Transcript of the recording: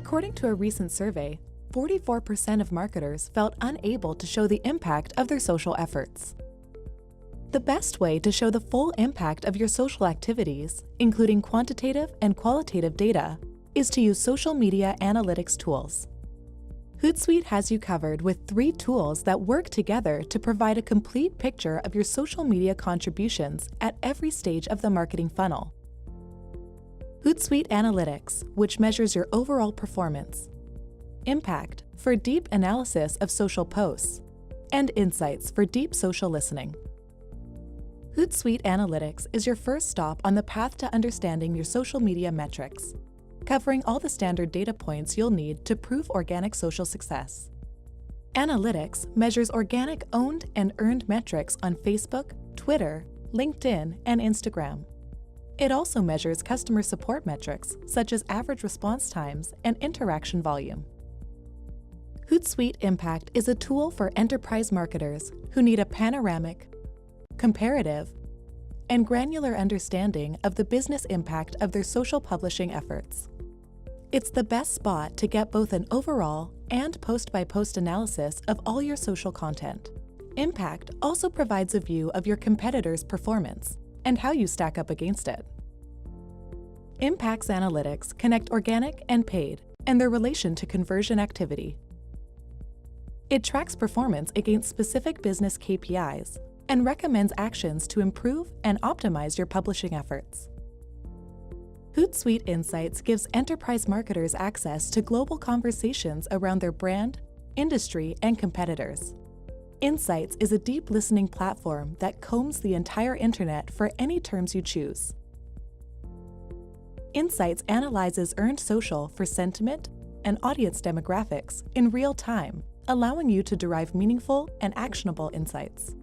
According to a recent survey, 44% of marketers felt unable to show the impact of their social efforts. The best way to show the full impact of your social activities, including quantitative and qualitative data, is to use social media analytics tools. Hootsuite has you covered with 3 tools that work together to provide a complete picture of your social media contributions at every stage of the marketing funnel. Hootsuite Analytics, which measures your overall performance. Impact, for deep analysis of social posts. And Insights, for deep social listening. Hootsuite Analytics is your first stop on the path to understanding your social media metrics, covering all the standard data points you'll need to prove organic social success. Analytics measures organic owned and earned metrics on Facebook, Twitter, LinkedIn, and Instagram. It also measures customer support metrics such as average response times and interaction volume. Hootsuite Impact is a tool for enterprise marketers who need a panoramic, comparative, and granular understanding of the business impact of their social publishing efforts. It's the best spot to get both an overall and post-by-post analysis of all your social content. Impact also provides a view of your competitors' performance and how you stack up against it. Impact's analytics connect organic and paid and their relation to conversion activity. It tracks performance against specific business KPIs and recommends actions to improve and optimize your publishing efforts. Hootsuite Insights gives enterprise marketers access to global conversations around their brand, industry, and competitors. Insights is a deep listening platform that combs the entire internet for any terms you choose. Insights analyzes earned social for sentiment and audience demographics in real time, allowing you to derive meaningful and actionable insights.